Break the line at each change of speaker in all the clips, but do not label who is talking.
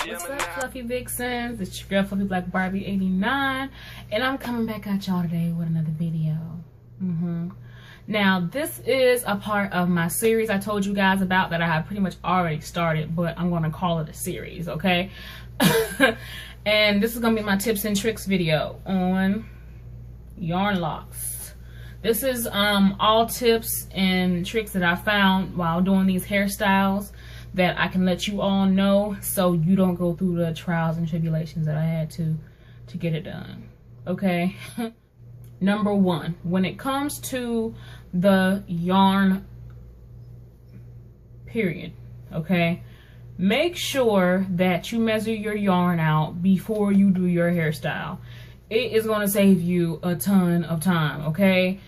What's up, Fluffy Vixens? It's your girl, Fluffy Black Barbie 89, and I'm coming back at y'all today with another video. Now, this is a part of my series I told you guys about that I have pretty much already started, but I'm going to call it a series, okay? And this is going to be my tips and tricks video on yarn locks. This is all tips and tricks that I found while doing these hairstyles that I can let you all know so you don't go through the trials and tribulations that I had to get it done, okay? Number one, when it comes to the yarn period, okay, make sure that you measure your yarn out before you do your hairstyle. It is going to save you a ton of time, okay?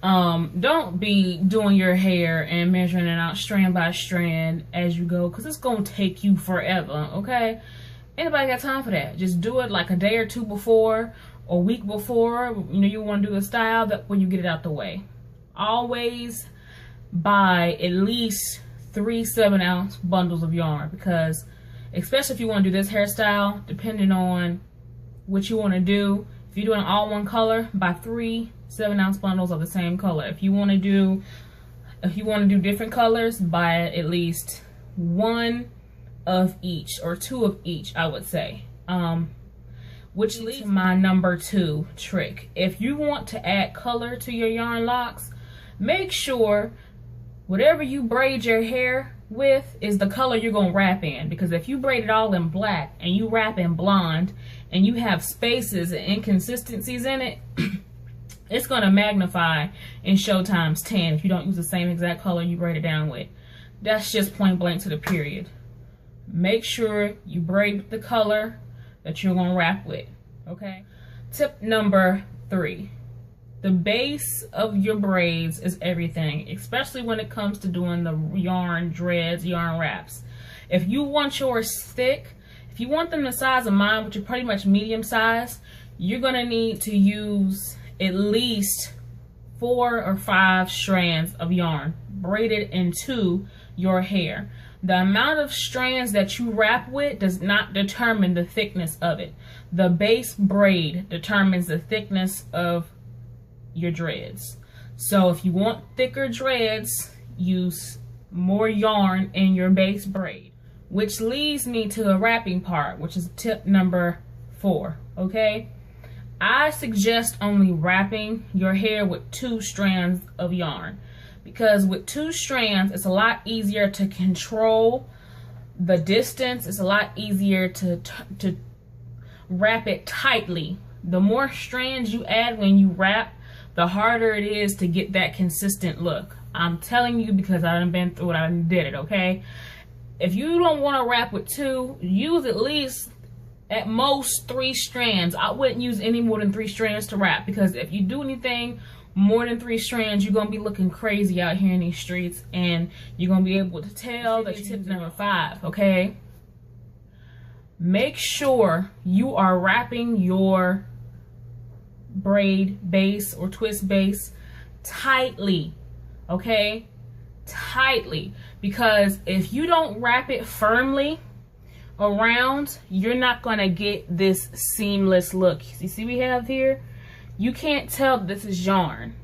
Don't be doing your hair and measuring it out strand by strand as you go, because it's going to take you forever, okay? Anybody got time for that? Just do it like a day or two before or a week before, you know, you want to do the style, that when you get it out the way. Always buy at least 3 7-ounce bundles of yarn, because especially if you want to do this hairstyle, depending on what you want to do, if you're doing all one color, buy 3 7-ounce bundles of the same color. If you want to do different colors, buy at least 1 of each or 2 of each, I would say. Which leads to my number 2 trick. If you want to add color to your yarn locks, make sure whatever you braid your hair with is the color you're going to wrap in. Because if you braid it all in black and you wrap in blonde and you have spaces and inconsistencies in it, it's going to magnify and show times 10 if you don't use the same exact color you braid it down with. That's just point blank to the period. Make sure you braid the color that you're going to wrap with, okay? Tip number 3. The base of your braids is everything, especially when it comes to doing the yarn dreads, yarn wraps. If you want yours thick, if you want them the size of mine, which are pretty much medium size, you're going to need to use at least 4 or 5 strands of yarn braided into your hair. The amount of strands that you wrap with does not determine the thickness of it. The base braid determines the thickness of your dreads. So if you want thicker dreads, use more yarn in your base braid. Which leads me to the wrapping part, which is tip number 4, okay? I suggest only wrapping your hair with 2 strands of yarn, because with 2 strands, it's a lot easier to control the distance. It's a lot easier to wrap it tightly. The more strands you add when you wrap, the harder it is to get that consistent look. I'm telling you because I've been through it, I did it, okay? If you don't want to wrap with 2, use at least at most 3 strands. I wouldn't use any more than 3 strands to wrap, because if you do anything more than 3 strands, you're going to be looking crazy out here in these streets, and you're going to be able to tell. That tip number 5, okay? Make sure you are wrapping your braid base or twist base tightly, okay? Tightly, because if you don't wrap it firmly around, you're not going to get this seamless look. You see we have here? You can't tell this is yarn,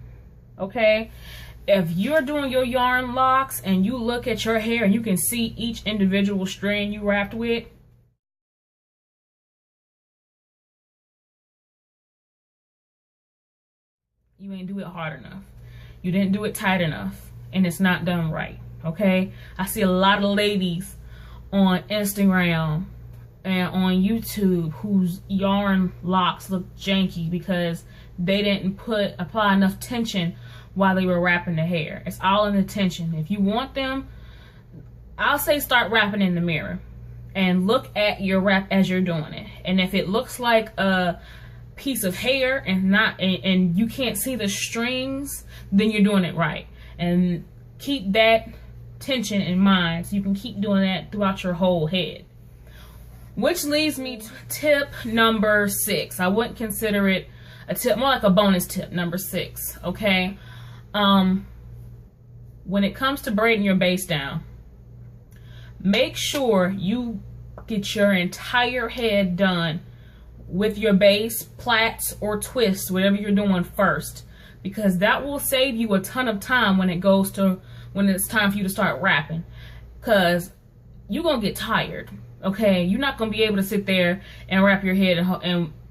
okay? If you're doing your yarn locks and you look at your hair and you can see each individual strand you wrapped with, you ain't do it hard enough. You didn't do it tight enough, and it's not done right, okay? I see a lot of ladies on Instagram and on YouTube whose yarn locks look janky because they didn't apply enough tension while they were wrapping the hair. It's all in the tension. If you want them, I'll say start wrapping in the mirror and look at your wrap as you're doing it. And if it looks like a piece of hair and you can't see the strings, then you're doing it right. And keep that tension in mind so you can keep doing that throughout your whole head. Which leads me to tip number 6. I wouldn't consider it a tip, more like a bonus tip, number 6, okay? When it comes to braiding your base down, make sure you get your entire head done with your base, plaits, or twists, whatever you're doing first, because that will save you a ton of time when it's time for you to start wrapping, because you're gonna get tired. Okay, you're not gonna be able to sit there and wrap your head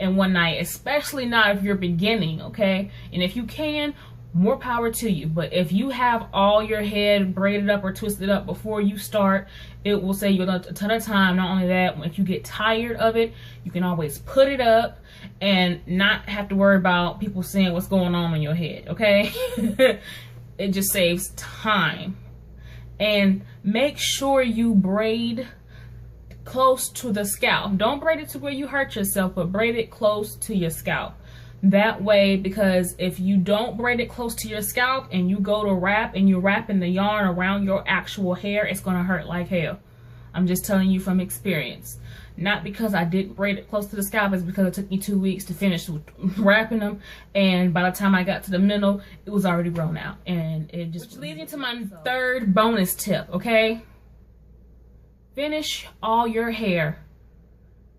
in one night, especially not if you're beginning. Okay, and if you can, more power to you. But if you have all your head braided up or twisted up before you start, it will save you a ton of time. Not only that, if you get tired of it, you can always put it up and not have to worry about people seeing what's going on in your head. Okay, it just saves time. And make sure you braid close to the scalp. Don't braid it to where you hurt yourself, but braid it close to your scalp. That way, because if you don't braid it close to your scalp and you go to wrap and you're wrapping the yarn around your actual hair, it's gonna hurt like hell. I'm just telling you from experience. Not because I didn't braid it close to the scalp, it's because it took me 2 weeks to finish wrapping them, and by the time I got to the middle, it was already grown out, and it just... Which leads me to my third bonus tip, okay? Finish all your hair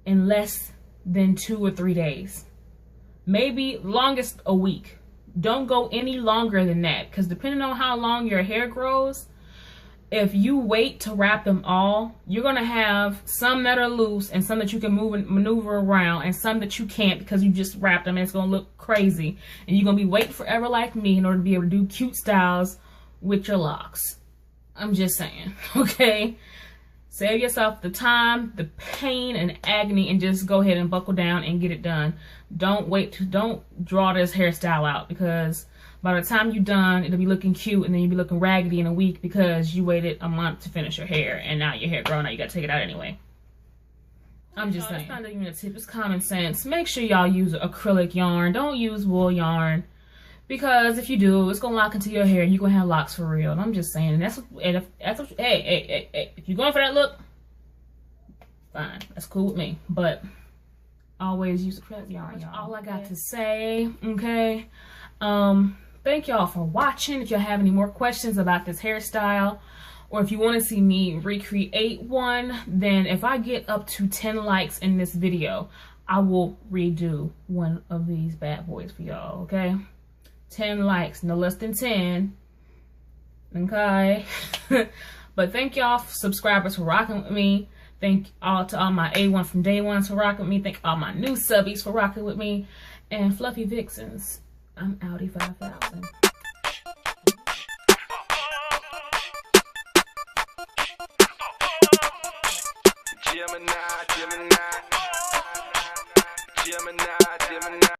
in less than 2 or 3 days. Maybe longest a week. Don't go any longer than that, because depending on how long your hair grows, if you wait to wrap them all, you're gonna have some that are loose and some that you can move and maneuver around, and some that you can't because you just wrapped them and it's gonna look crazy, and you're gonna be waiting forever like me in order to be able to do cute styles with your locks. I'm just saying, okay? Save yourself the time, the pain, and agony, and just go ahead and buckle down and get it done. Don't draw this hairstyle out, because by the time you're done, it'll be looking cute, and then you'll be looking raggedy in a week because you waited a month to finish your hair, and now your hair grown out, you gotta take it out anyway. I'm just saying. It's not even a tip, it's common sense. Make sure y'all use acrylic yarn. Don't use wool yarn, because if you do, it's gonna lock into your hair and you're gonna have locks for real. And I'm just saying, and if you're going for that look, fine, that's cool with me. But always use acrylic yarn, y'all. All I got to say, okay? Thank y'all for watching. If y'all have any more questions about this hairstyle, or if you want to see me recreate one, then if I get up to 10 likes in this video, I will redo one of these bad boys for y'all, okay? 10 likes, no less than 10, okay? But thank y'all subscribers for rocking with me. Thank all my A1 from day ones for rocking with me. Thank all my new subbies for rocking with me. And Fluffy Vixens, I'm outie 5000. Gemini.